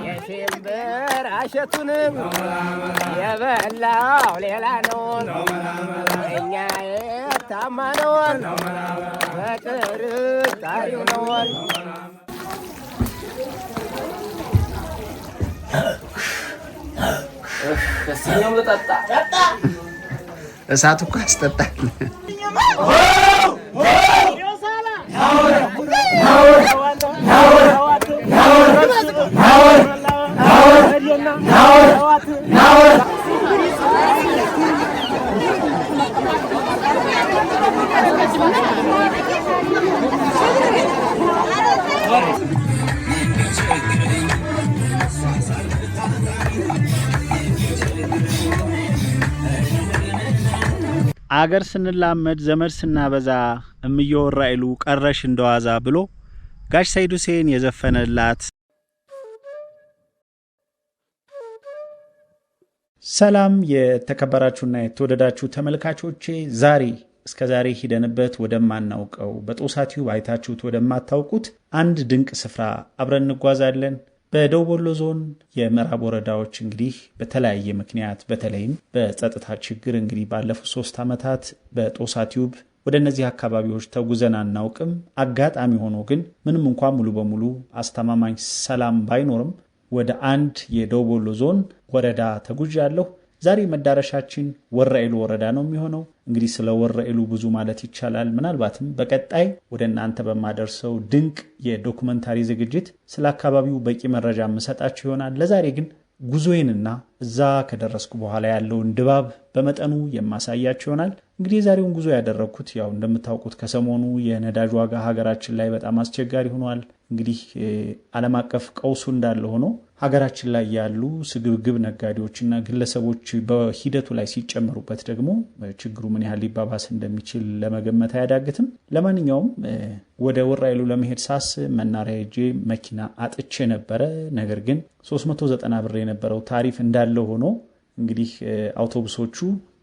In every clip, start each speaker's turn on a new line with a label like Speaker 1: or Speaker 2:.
Speaker 1: የሽምብር አሸቱንም የበላው ሌላ ነው እኛ የታማነውን በጥርጣሬው ነው
Speaker 2: እሳት እኮ ያስጠጣል። አገር ስንላመድ ዘመድ ስናበዛ እምየወራ ይሉ ቀረሽ እንደዋዛ ብሎ ጋሽ ሰይድ ሁሴን የዘፈነላት። ሰላም የተከበራችሁና የተወደዳችሁ ተመልካቾቼ፣ እስከዛሬ ሂደንበት ወደማናውቀው በጦሳ ቲዩብ አይታችሁት ወደማታውቁት አንድ ድንቅ ስፍራ አብረን እንጓዛለን። በደቡብ ወሎ ዞን የምዕራብ ወረዳዎች እንግዲህ በተለያየ ምክንያት በተለይም በጸጥታ ችግር እንግዲህ ባለፉት 3 ዓመታት በጦሳ ቲዩብ ወደ እነዚህ አካባቢዎች ተጉዘን አናውቅም። አጋጣሚ ሆኖ ግን ምንም እንኳን ሙሉ በሙሉ አስተማማኝ ሰላም ባይኖርም ወደ አንድ የደቡብ ወሎ ዞን ወረዳ ተጉዣለሁ። ዛሬ መዳረሻችን ወረኢሉ ወረዳ ነው የሚሆነው። እንግዲህ ስለ ወረኢሉ ብዙ ማለት ይቻላል። ምናልባትም በቀጣይ ወደ እናንተ በማደርሰው ድንቅ የዶኩመንታሪ ዝግጅት ስለ አካባቢው በቂ መረጃ የምሰጣችሁ ይሆናል። ለዛሬ ግን ጉዞዬንና እዛ ከደረስኩ በኋላ ያለውን ድባብ በመጠኑ የማሳያችሁ ይሆናል። እንግዲህ የዛሬውን ጉዞ ያደረኩት ያው እንደምታውቁት ከሰሞኑ የነዳጅ ዋጋ ሀገራችን ላይ በጣም አስቸጋሪ ሆኗል። እንግዲህ ዓለም አቀፍ ቀውሱ እንዳለ ሆኖ ሀገራችን ላይ ያሉ ስግብግብ ነጋዴዎችና ግለሰቦች በሂደቱ ላይ ሲጨመሩበት ደግሞ ችግሩ ምን ያህል ሊባባስ እንደሚችል ለመገመት አያዳግትም። ለማንኛውም ወደ ወረኢሉ ለመሄድ ሳስብ መናሪያ ሄጄ መኪና አጥቼ ነበረ። ነገር ግን 390 ብር የነበረው ታሪፍ እንዳለ ሆኖ እንግዲህ አውቶቡሶቹ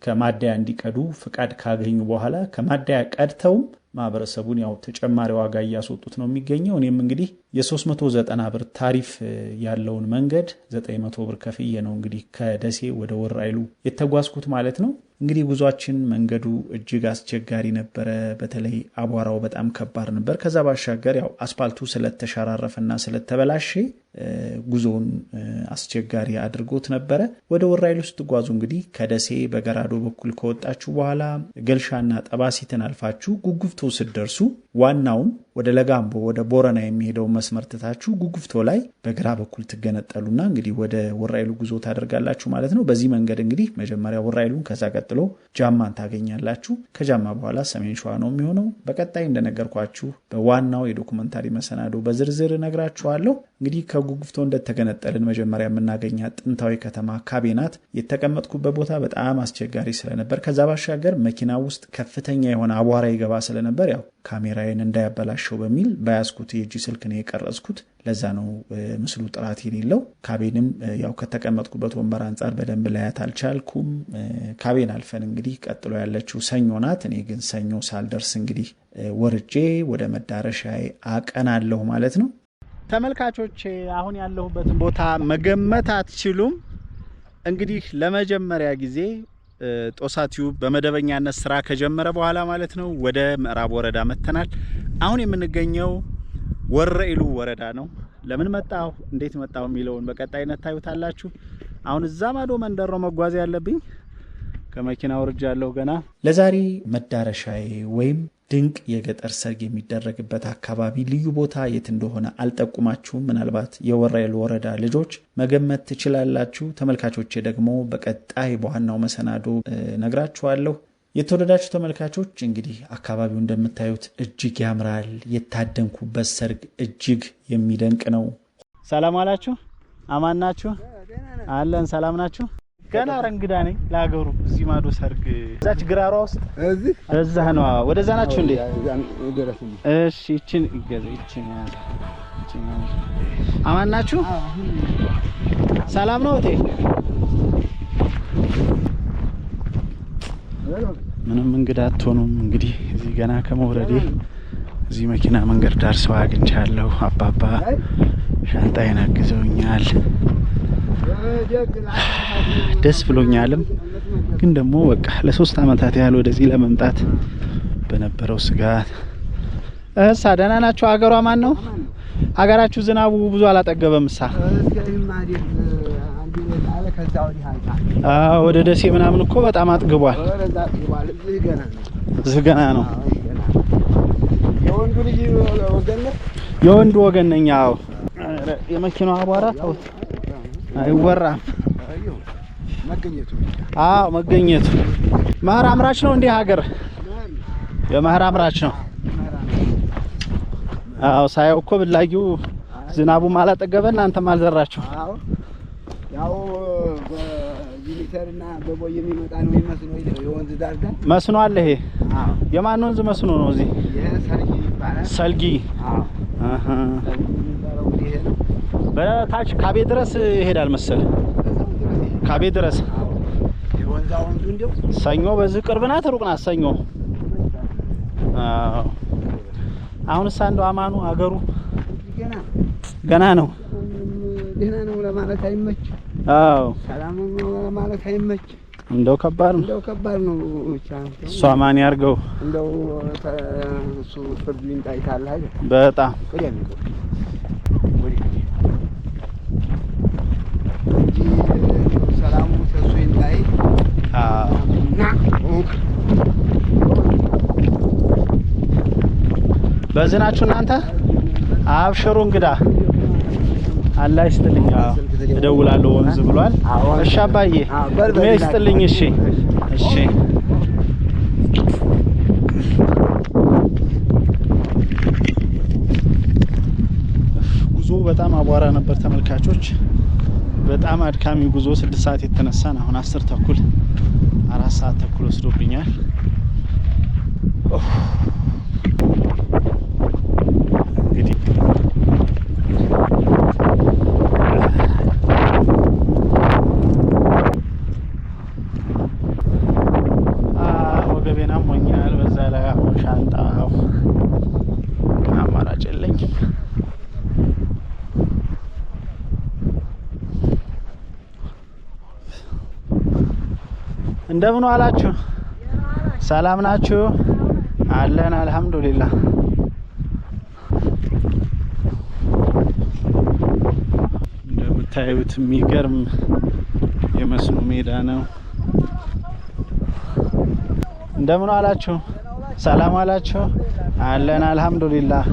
Speaker 2: ከማደያ እንዲቀዱ ፍቃድ ካገኙ በኋላ ከማደያ ቀድተውም ማህበረሰቡን ያው ተጨማሪ ዋጋ እያስወጡት ነው የሚገኘው። እኔም እንግዲህ የ390 ብር ታሪፍ ያለውን መንገድ 900 ብር ከፍዬ ነው እንግዲህ ከደሴ ወደ ወረኢሉ የተጓዝኩት ማለት ነው። እንግዲህ ጉዟችን መንገዱ እጅግ አስቸጋሪ ነበረ። በተለይ አቧራው በጣም ከባድ ነበር። ከዛ ባሻገር ያው አስፓልቱ ስለተሸራረፈና ስለተበላሸ ጉዞውን አስቸጋሪ አድርጎት ነበረ። ወደ ወረኢሉ ስትጓዙ እንግዲህ ከደሴ በገራዶ በኩል ከወጣችሁ በኋላ ገልሻና ጠባሲትን አልፋችሁ ጉጉፍቶ ስትደርሱ ዋናውን ወደ ለጋምቦ ወደ ቦረና የሚሄደው መስመር ትታችሁ ጉጉፍቶ ላይ በግራ በኩል ትገነጠሉና እንግዲህ ወደ ወረኢሉ ጉዞ ታደርጋላችሁ ማለት ነው። በዚህ መንገድ እንግዲህ መጀመሪያ ወረኢሉን ከዛ ቀጥሎ ጃማን ታገኛላችሁ። ከጃማ በኋላ ሰሜን ሸዋ ነው የሚሆነው። በቀጣይ እንደነገርኳችሁ በዋናው የዶኩመንታሪ መሰናዶ በዝርዝር ነግራችኋለሁ። እንግዲህ ከጉጉፍቶ እንደተገነጠልን መጀመሪያ የምናገኛት ጥንታዊ ከተማ ካቤናት። የተቀመጥኩበት ቦታ በጣም አስቸጋሪ ስለነበር ከዛ ባሻገር መኪና ውስጥ ከፍተኛ የሆነ አቧራ ይገባ ስለነበር ያው ካሜራዬን እንዳያበላሸው በሚል በያዝኩት የእጅ ስልክ ነው የቀረጽኩት። ለዛ ነው ምስሉ ጥራት የሌለው። ካቤንም ያው ከተቀመጥኩበት ወንበር አንጻር በደንብ ላያት አልቻልኩም። ካቤን አልፈን እንግዲህ ቀጥሎ ያለችው ሰኞ ናት። እኔ ግን ሰኞ ሳልደርስ እንግዲህ ወርጄ ወደ መዳረሻዬ አቀናለሁ ማለት ነው። ተመልካቾች አሁን ያለሁበትን ቦታ መገመት አትችሉም። እንግዲህ ለመጀመሪያ ጊዜ ጦሳ ቲዩብ በመደበኛነት ስራ ከጀመረ በኋላ ማለት ነው ወደ ምዕራብ ወረዳ መተናል። አሁን የምንገኘው ወረኢሉ ወረዳ ነው። ለምን መጣሁ እንዴት መጣሁ የሚለውን በቀጣይነት ታዩታላችሁ። አሁን እዛ ማዶ መንደሮ መጓዝ ያለብኝ ከመኪና ወርጃለሁ ገና። ለዛሬ መዳረሻዬ ወይም ድንቅ የገጠር ሰርግ የሚደረግበት አካባቢ ልዩ ቦታ የት እንደሆነ አልጠቁማችሁም። ምናልባት የወረኢሉ ወረዳ ልጆች መገመት ትችላላችሁ። ተመልካቾቼ ደግሞ በቀጣይ በዋናው መሰናዶ ነግራችኋለሁ። የተወደዳችሁ ተመልካቾች እንግዲህ አካባቢው እንደምታዩት እጅግ ያምራል። የታደንኩበት ሰርግ እጅግ የሚደንቅ ነው። ሰላም አላችሁ? አማን ናችሁ? አለን። ሰላም ናችሁ? ገና ረንግዳ ነኝ ለሀገሩ። እዚህ ማዶ ሰርግ እዛች ግራሯ ውስጥ እዛ ነው። ወደዛ ናችሁ እንዴ? እሺ እቺን ይገዛ እቺን አማን ናችሁ? ሰላም ነው እቴ? ምንም እንግዳ አትሆኑም። እንግዲህ እዚህ ገና ከመውረዴ እዚህ መኪና መንገድ ዳር ሰው አግኝቻለሁ። አባባ ሻንጣዬን አግዘውኛል። ደስ ብሎኛልም። ግን ደግሞ በቃ ለ3 አመታት ያህል ወደዚህ ለመምጣት በነበረው ስጋት እሳ ደህና ናችሁ? ሀገሯ ማን ነው? ሀገራችሁ ዝናቡ ብዙ አላጠገበምሳ? ወደ ደሴ ምናምን እኮ በጣም አጥግቧል። እዚህ ገና ነው። የወንዱ ወገን ነኝ። አዎ የመኪናው አቧራ ተው አይወራም። መገኘቱ መኸር አምራች ነው እንዴ? ሀገር የመኸር አምራች ነው። አዎ ሳይው እኮ ብላጊው ዝናቡም አላጠገበ እናንተም አልዘራችሁ።
Speaker 1: ያው በጂሊተርና በቦይ የሚመጣ ነው መስኖ የወንዝ ዳር ጋር
Speaker 2: መስኖ አለ። ይሄ የማን ወንዝ መስኖ ነው? እዚህ ሰልጊ። በታች ካቤ ድረስ ይሄዳል መሰለ። ካቤ ድረስ
Speaker 1: የወንዛውንቱ እንደው
Speaker 2: ሰኞ በዚህ ቅርብ ናት ሩቅ ናት? ሰኞ አሁንስ እንደው አማኑ ሀገሩ ገና ነው። ደህና ነው ለማለት አይመች። አዎ
Speaker 1: ሰላም ነው ለማለት አይመች።
Speaker 2: እንደው ከባድ ነው። እሷ ማን ያርገው?
Speaker 1: እንደው እሱ ፍርድ ይንጣይታል አይደል?
Speaker 2: በጣም
Speaker 1: ሰላሙ ተሱ ይንጣይ።
Speaker 2: በዝናችሁ እናንተ አብሽሩ። እንግዳ አላህ ይስጥልኝ። እደውላለሁ ወንዝ ብሏል። እሺ አባዬ እድሜ ይስጥልኝ። እሺ ጉዞ በጣም አቧራ ነበር ተመልካቾች። በጣም አድካሚ ጉዞ 6 ሰዓት የተነሳን አሁን 10 ተኩል 4 ሰዓት ተኩል ወስዶብኛል። እንግዲህ ወገቤና ሞኛል። በዛ ላይ አሁን ሻንጣው አማራጭ የለኝም። እንደምን ዋላችሁ? ሰላም ናችሁ? አለን አልሐምዱሊላህ። እንደምታዩት የሚገርም የመስኖ ሜዳ ነው። እንደምን ዋላችሁ? ሰላም ዋላችሁ? አለን አልሐምዱሊላህ።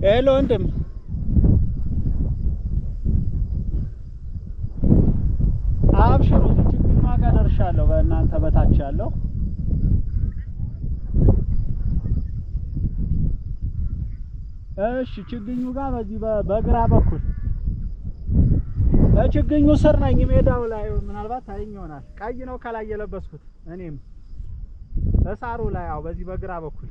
Speaker 2: ሄሎ ወንድም አብሽሩ። ችግኝ ማጋ ደርሻለሁ። በእናንተ በታች ያለው እሺ፣ ችግኙ ጋር በዚህ በግራ በኩል ችግኙ ስር ነኝ። ሜዳው ላይ ምናልባት ታይኝ ይሆናል። ቀይ ነው ከላይ የለበስኩት እኔም እሳሩ ላይ ያው በዚህ በግራ በኩል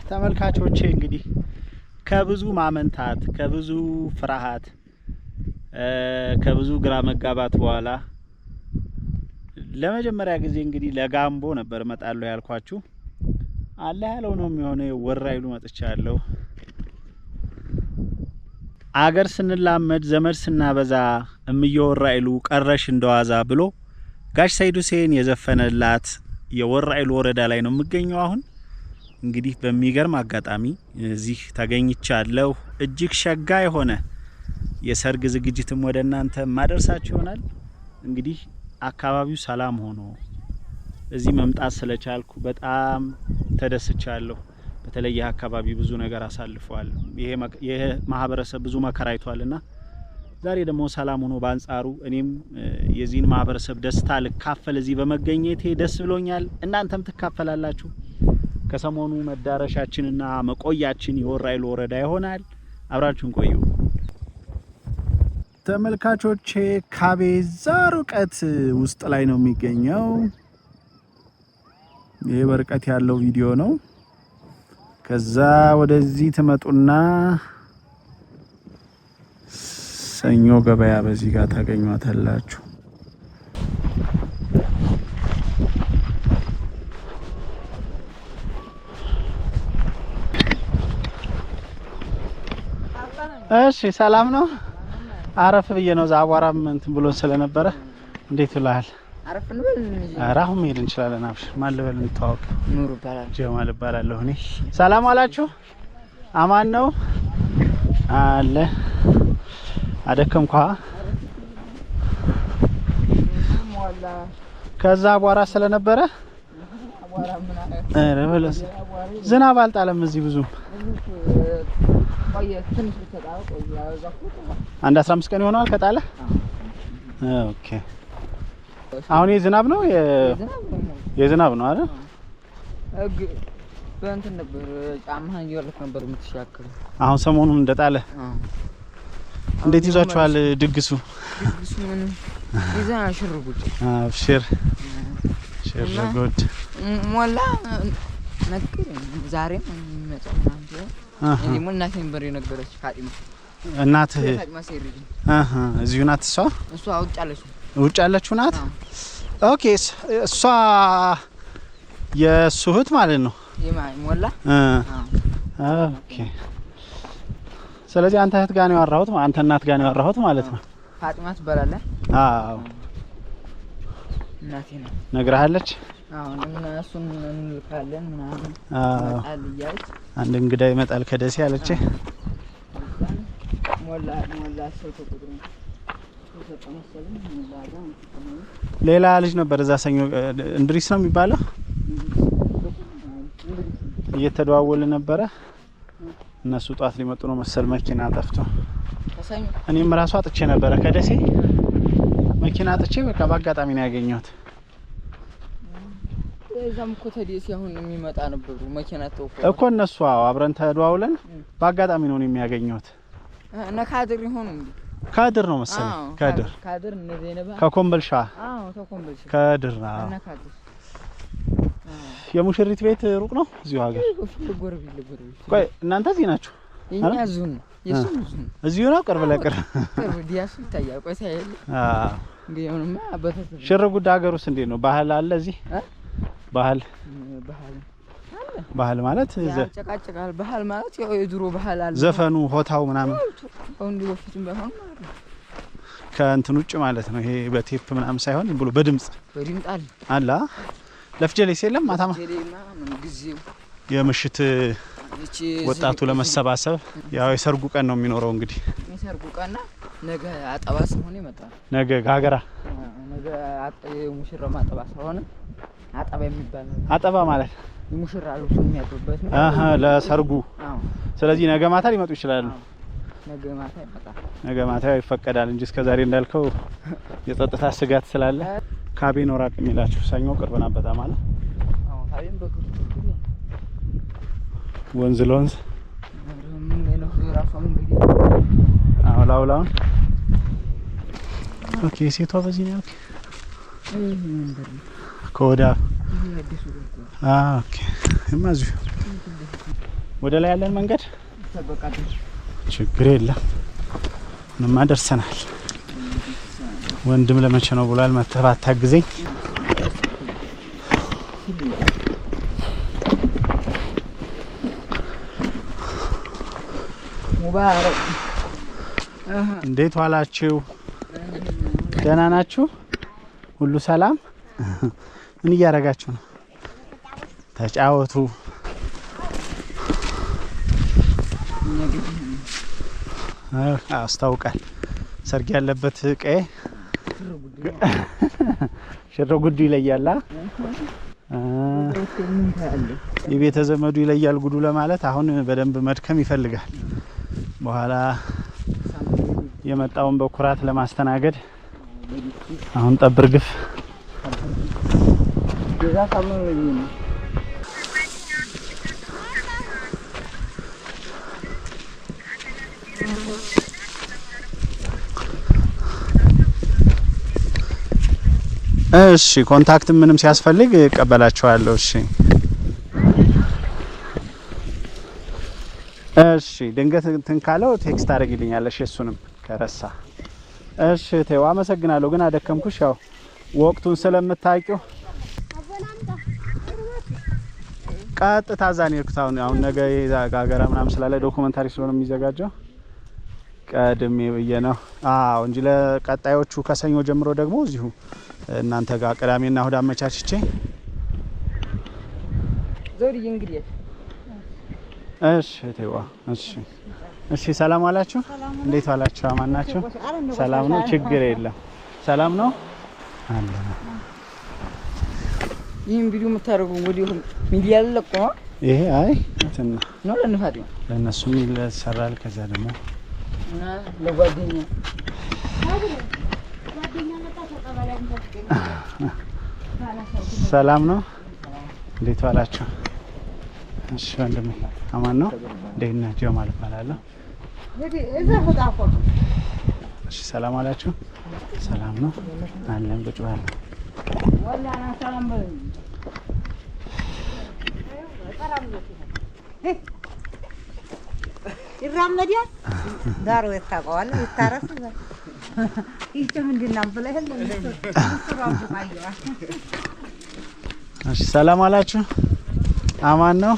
Speaker 2: ተመልካቾቼ እንግዲህ ከብዙ ማመንታት ከብዙ ፍርሃት ከብዙ ግራ መጋባት በኋላ ለመጀመሪያ ጊዜ እንግዲህ ለጋምቦ ነበር እመጣለሁ ያልኳችሁ። አለ ያለው ነው የሚሆነው። ወራይሉ መጥቻለሁ። አገር ስንላመድ ዘመድ ስናበዛ እምየወራይሉ ቀረሽ እንደዋዛ ብሎ ጋሽ ሰይድ ሁሴን የዘፈነላት የወራይሉ ወረዳ ላይ ነው የምገኘው። አሁን እንግዲህ በሚገርም አጋጣሚ እዚህ ተገኝቻለሁ። እጅግ ሸጋ የሆነ የሰርግ ዝግጅትም ወደ እናንተ ማደርሳችሁ ይሆናል። እንግዲህ አካባቢው ሰላም ሆኖ እዚህ መምጣት ስለቻልኩ በጣም ተደስቻለሁ። በተለይ አካባቢ ብዙ ነገር አሳልፏል። ይሄ ማህበረሰብ ብዙ መከራ አይቷልና ዛሬ ደግሞ ሰላም ሆኖ ባንጻሩ እኔም የዚህን ማህበረሰብ ደስታ ልካፈል እዚህ በመገኘቴ ደስ ብሎኛል። እናንተም ትካፈላላችሁ። ከሰሞኑ መዳረሻችንና መቆያችን የወራይሉ ወረዳ ይሆናል። አብራችሁን ቆዩ። ተመልካቾቼ ካቤዛ ርቀት ውስጥ ላይ ነው የሚገኘው። ይሄ በርቀት ያለው ቪዲዮ ነው። ከዛ ወደዚህ ትመጡና ሰኞ ገበያ በዚህ ጋር ታገኙታላችሁ። እሺ ሰላም ነው። አረፍ ብዬ ነው ዛቧራም እንትን ብሎ ስለነበረ እንዴት ይላል?
Speaker 3: አረፍ እንበል።
Speaker 2: አራሁም ሄድ እንችላለን። አብሽ ማን ልበል? እንተዋወቅ።
Speaker 3: ኑሩ ይባላል።
Speaker 2: ጀማል እባላለሁ እኔ። ሰላም አላችሁ? አማን ነው አለ። አደከምኳ። ከዛ አቧራ ስለነበረ ዝናብ አልጣለም እዚህ ብዙም። አንድ 15 ቀን ይሆናል ከጣለ። ኦኬ አሁን የዝናብ ነው የዝናብ ነው አይደል?
Speaker 3: በእንትን ነበር ጫማህን እያወለክ ነበር የምትሻከረው።
Speaker 2: አሁን ሰሞኑን እንደጣለ እንዴት ይዟችኋል ድግሱ?
Speaker 3: ድግሱ ምን ይዘና ሽርጉድ።
Speaker 2: አብሽር ሽርጉድ
Speaker 3: ሞላ ነገር ዛሬም የሚመጣው ማለት ነው። እናቴ ነበር የነገረች ፋጢማ።
Speaker 2: እናትህ
Speaker 3: ፋጢማ ሰይሪድ
Speaker 2: እዚሁ ናት? እሷ ውጭ ያለችው ናት። ኦኬ እሷ የእሱ እህት ማለት ነው
Speaker 3: ሞላ።
Speaker 2: ኦኬ ስለዚህ አንተ እህት ጋር ነው ያወራሁት፣ አንተ እናት ጋር ነው ያወራሁት ማለት ነው።
Speaker 3: ፋጢማ ትባላለህ?
Speaker 2: አዎ
Speaker 3: እናቴ ነው
Speaker 2: ነግራለች።
Speaker 3: አዎ እነሱን እንልካለን ምናምን አልያች
Speaker 2: አንድ እንግዳ ይመጣል ከደሴ አለች።
Speaker 3: ሞላ ሰው ተቆጥሮ
Speaker 2: ሌላ ልጅ ነበር እዛ ሰኞ እንድሪስ ነው የሚባለው። እየተደዋወለ ነበረ። እነሱ ጧት ሊመጡ ነው መሰል መኪና ጠፍቶ። እኔም ራሱ አጥቼ ነበረ ከደሴ መኪና አጥቼ በቃ በአጋጣሚ ነው ያገኘሁት።
Speaker 3: እዛም እኮ ተደሴ አሁን የሚመጣ ነበሩ መኪና ተወፈ
Speaker 2: እኮ እነሱ አብረን ተደዋውለን በአጋጣሚ ነው የሚያገኘሁት።
Speaker 3: እና ካድር ይሆን እንዴ?
Speaker 2: ካድር ነው መሰለኝ።
Speaker 3: ካድር እነዚህ ነባ
Speaker 2: ከኮምቦልቻ
Speaker 3: ተኮምቦልቻ
Speaker 2: ካድር
Speaker 3: እና ካድር
Speaker 2: የሙሽሪት ቤት ሩቅ ነው እዚሁ ሀገር።
Speaker 3: ለጎረቤት
Speaker 2: ቆይ እናንተ እዚህ ናችሁ?
Speaker 3: እኛ ዙን የሱም ዙን
Speaker 2: እዚሁ ነው ቅርብ ለቅርብ
Speaker 3: ዲያሱ ይታያል። ቆይ ሳይል እንግዲህማ በተሰበ
Speaker 2: ሽርጉድ ሀገሩስ እንዴት ነው? ባህል አለ እዚህ? ባህል ማለት
Speaker 3: ጨቃጨቃል። ባህል ማለት ያው የድሮ ባህል አለ።
Speaker 2: ዘፈኑ ሆታው ምናምን
Speaker 3: አሁን በፊትም ባይሆን
Speaker 2: ከእንትን ውጭ ማለት ነው። ይሄ በቴፕ ምናምን ሳይሆን ብሎ በድምጽ አለ። ለፍጀሌስ የለም ማታማ የምሽት ወጣቱ ለመሰባሰብ ያው የሰርጉ ቀን ነው የሚኖረው። እንግዲህ
Speaker 3: የሰርጉ ቀንና ነገ አጠባ ስለሆነ ይመጣል።
Speaker 2: ነገ ጋገራ
Speaker 3: ነገ ሙሽራ ማጠባ ስለሆነ አጠባ የሚባል
Speaker 2: አጠባ ማለት
Speaker 3: ሙሽራ ልብሱ የሚያጥብበት ነው።
Speaker 2: ለሰርጉ። ስለዚህ ነገ ማታ ሊመጡ ይችላሉ። ነገ ማታ ይፈቀዳል እንጂ እስከዛሬ እንዳልከው የጸጥታ ስጋት ስላለ ካቤ ነው ራቅ የሚላችሁ። ሰኞ ቅርብ ናት በጣም አለ።
Speaker 3: ካቤን በኩል
Speaker 2: ወንዝ ለወንዝ
Speaker 3: ምን ነው ራሷም እንግዲህ
Speaker 2: አውላውን ኦኬ። ሴቷ በዚህ ነው። ኦኬ ኮዳ ኦኬ። እማዙ ወደ ላይ ያለን መንገድ ችግር የለም ምንም አደርሰናል ወንድም ለመቼ ነው ብሏል መተህ ባታግዘኝ
Speaker 3: ሙባረክ
Speaker 2: እንዴት ዋላችሁ ደህና ናችሁ ሁሉ ሰላም ምን እያረጋችሁ ነው ተጫወቱ አስተውቃል ሰርግ ያለበት ቀይ ሽሮ ጉዱ ይለያላ የቤተ ዘመዱ ይለያል ጉዱ ለማለት አሁን በደንብ መድከም ይፈልጋል በኋላ የመጣውን በኩራት ለማስተናገድ አሁን ጠብርግፍ እሺ ኮንታክት ምንም ሲያስፈልግ እቀበላችኋለሁ እሺ ድንገት እንትን ካለው ቴክስት አድርግልኛለሽ እሱንም ከረሳ እሺ ተው አመሰግናለሁ ግን አደከምኩሽ ያው ወቅቱን ስለምታውቂው ቀጥታ ዛኔ ኩታውን አሁን ነገ ጋገራ ምናምን ስላለ ዶክመንታሪ ስለሆነ የሚዘጋጀው ቀድሜ በየነው አዎ እንጂ ለቀጣዮቹ ከሰኞ ጀምሮ ደግሞ እዚሁ እናንተ ጋር ቅዳሜና እሁድ አመቻችቼ
Speaker 3: ዞሪ እንግዲህ
Speaker 2: እሺ ተው እሺ ሰላም ዋላችሁ እንዴት ዋላችሁ አማን ናችሁ ሰላም ነው ችግር የለም ሰላም ነው አለ
Speaker 3: ይሄን ቪዲዮ መታረጉ ወዲሁ ሚዲያ ለቆ
Speaker 2: ይሄ አይ እንትን
Speaker 3: ነው ለነፋዲ
Speaker 2: ለነሱ ይሰራል ከዛ ደግሞ
Speaker 3: እና ለጓደኛ
Speaker 2: ሰላም ነው እንዴት ዋላችሁ እሺ ወንድሜ አማን ነው እንዴት ነህ ጀማል እባላለሁ እሺ ሰላም ዋላችሁ ሰላም ነው አለን ቁጭ በል
Speaker 3: ወላና ሰላም በል
Speaker 4: ይራመዲያል ዳሩ የታቀዋል ይታረስ ይሄ ምንድነው ብለህ
Speaker 2: እሺ ሰላም ዋላችሁ አማን ነው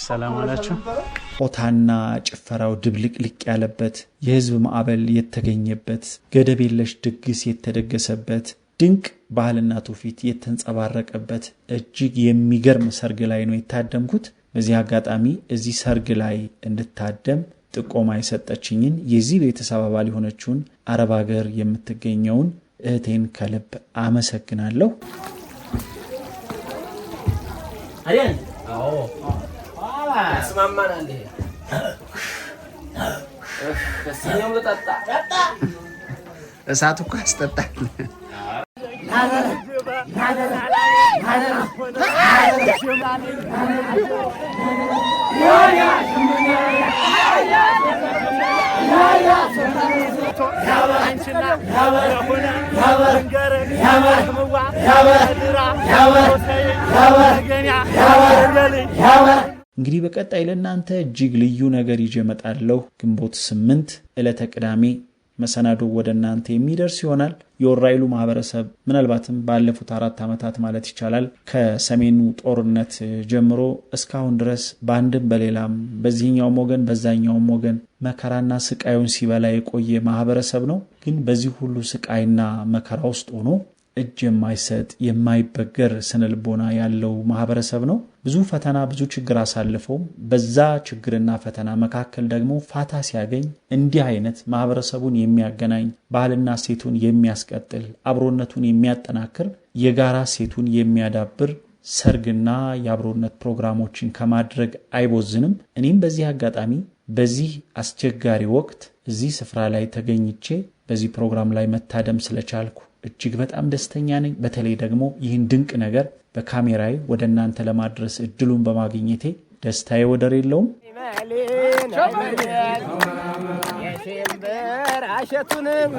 Speaker 2: ሰላም አላችሁ ኦታና ጭፈራው ድብልቅልቅ ያለበት የህዝብ ማዕበል የተገኘበት ገደብ የለሽ ድግስ የተደገሰበት ድንቅ ባህልና ትውፊት የተንጸባረቀበት እጅግ የሚገርም ሰርግ ላይ ነው የታደምኩት በዚህ አጋጣሚ እዚህ ሰርግ ላይ እንድታደም ጥቆማ የሰጠችኝን የዚህ ቤተሰብ አባል የሆነችውን አረብ ሀገር የምትገኘውን እህቴን ከልብ አመሰግናለሁ
Speaker 5: አሪያን አዎ አስማማና እንዴ ከሰኛው ለጣጣ
Speaker 1: እሳት እኮ ያስጠጣል
Speaker 2: እንግዲህ በቀጣይ ለእናንተ እጅግ ልዩ ነገር ይዤ እመጣለሁ ግንቦት 8 ዕለተ ቅዳሜ መሰናዶ ወደ እናንተ የሚደርስ ይሆናል የወራይሉ ማህበረሰብ ምናልባትም ባለፉት 4 አመታት ማለት ይቻላል ከሰሜኑ ጦርነት ጀምሮ እስካሁን ድረስ ባንድም በሌላም በዚህኛው ወገን በዛኛው ወገን መከራና ስቃዩን ሲበላ የቆየ ማህበረሰብ ነው ግን በዚህ ሁሉ ስቃይና መከራ ውስጥ ሆኖ እጅ የማይሰጥ የማይበገር ስነልቦና ያለው ማህበረሰብ ነው ብዙ ፈተና ብዙ ችግር አሳልፈው በዛ ችግርና ፈተና መካከል ደግሞ ፋታ ሲያገኝ እንዲህ አይነት ማህበረሰቡን የሚያገናኝ ባህልና ሴቱን የሚያስቀጥል አብሮነቱን የሚያጠናክር የጋራ ሴቱን የሚያዳብር ሰርግና የአብሮነት ፕሮግራሞችን ከማድረግ አይቦዝንም እኔም በዚህ አጋጣሚ በዚህ አስቸጋሪ ወቅት እዚህ ስፍራ ላይ ተገኝቼ በዚህ ፕሮግራም ላይ መታደም ስለቻልኩ እጅግ በጣም ደስተኛ ነኝ በተለይ ደግሞ ይህን ድንቅ ነገር በካሜራዬ ወደ እናንተ ለማድረስ እድሉን በማግኘቴ ደስታዬ ወደር የለውም
Speaker 5: የሽምብር አሸቱንም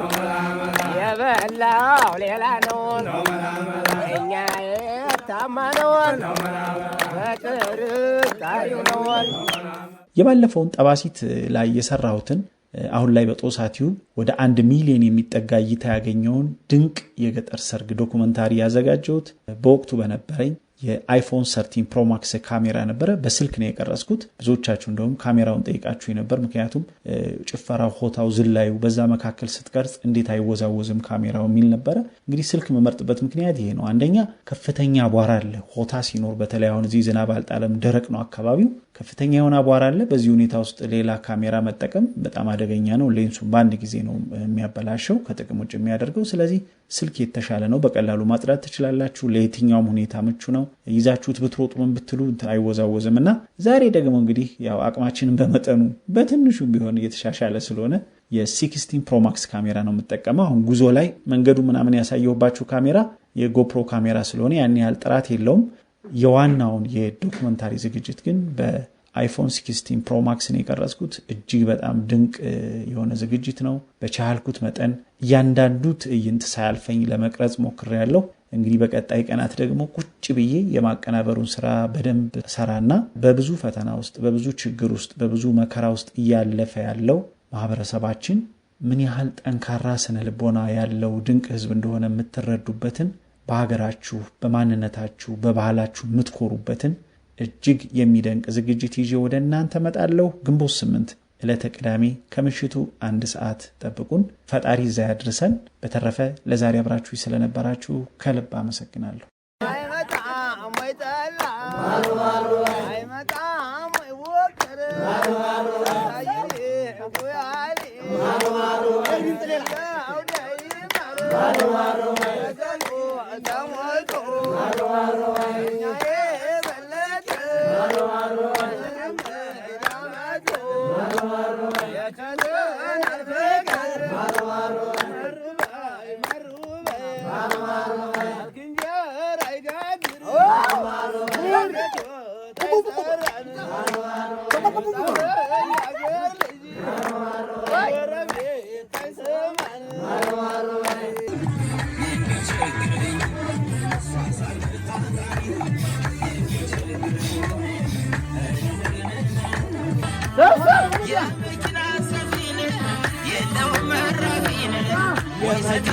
Speaker 5: የበላው ሌላ ነውን እኛ የታማነውን በጥርጣሬው ነውን።
Speaker 2: የባለፈውን ጠባሲት ላይ የሰራሁትን አሁን ላይ በጦሳቲው ወደ 1 ሚሊዮን የሚጠጋ እይታ ያገኘውን ድንቅ የገጠር ሰርግ ዶኩመንታሪ ያዘጋጀሁት በወቅቱ በነበረኝ የአይፎን 13 ፕሮ ማክስ ካሜራ ነበረ። በስልክ ነው የቀረጽኩት። ብዙዎቻችሁ እንደውም ካሜራውን ጠይቃችሁ ነበር። ምክንያቱም ጭፈራው፣ ሆታው፣ ዝላዩ በዛ መካከል ስትቀርጽ እንዴት አይወዛወዝም ካሜራው የሚል ነበረ። እንግዲህ ስልክ መመርጥበት ምክንያት ይሄ ነው። አንደኛ ከፍተኛ አቧራ አለ። ሆታ ሲኖር በተለይ አሁን እዚህ ዝናብ አልጣለም፣ ደረቅ ነው አካባቢው፣ ከፍተኛ የሆነ አቧራ አለ። በዚህ ሁኔታ ውስጥ ሌላ ካሜራ መጠቀም በጣም አደገኛ ነው። ሌንሱን በአንድ ጊዜ ነው የሚያበላሸው፣ ከጥቅም ውጭ የሚያደርገው። ስለዚህ ስልክ የተሻለ ነው። በቀላሉ ማጽዳት ትችላላችሁ። ለየትኛውም ሁኔታ ምቹ ነው። ይዛችሁት ብትሮጡ ምን ብትሉ አይወዛወዝም። እና ዛሬ ደግሞ እንግዲህ ያው አቅማችንን በመጠኑ በትንሹ ቢሆን እየተሻሻለ ስለሆነ የ16 ፕሮ ማክስ ካሜራ ነው የምጠቀመው። አሁን ጉዞ ላይ መንገዱ ምናምን ያሳየሁባችሁ ካሜራ የጎፕሮ ካሜራ ስለሆነ ያን ያህል ጥራት የለውም። የዋናውን የዶክመንታሪ ዝግጅት ግን በአይፎን 16 ፕሮ ማክስ ነው የቀረጽኩት። እጅግ በጣም ድንቅ የሆነ ዝግጅት ነው። በቻልኩት መጠን እያንዳንዱ ትዕይንት ሳያልፈኝ ለመቅረጽ ሞክሬያለሁ። እንግዲህ በቀጣይ ቀናት ደግሞ ቁጭ ብዬ የማቀናበሩን ስራ በደንብ ሰራና በብዙ ፈተና ውስጥ፣ በብዙ ችግር ውስጥ፣ በብዙ መከራ ውስጥ እያለፈ ያለው ማህበረሰባችን ምን ያህል ጠንካራ ስነ ልቦና ያለው ድንቅ ህዝብ እንደሆነ የምትረዱበትን፣ በሀገራችሁ፣ በማንነታችሁ፣ በባህላችሁ የምትኮሩበትን እጅግ የሚደንቅ ዝግጅት ይዤ ወደ እናንተ መጣለሁ። ግንቦት 8 ዕለተ ቅዳሜ ከምሽቱ 1 ሰዓት ጠብቁን። ፈጣሪ እዛ ያድርሰን። በተረፈ ለዛሬ አብራችሁ ስለነበራችሁ ከልብ አመሰግናለሁ።
Speaker 6: ويزيد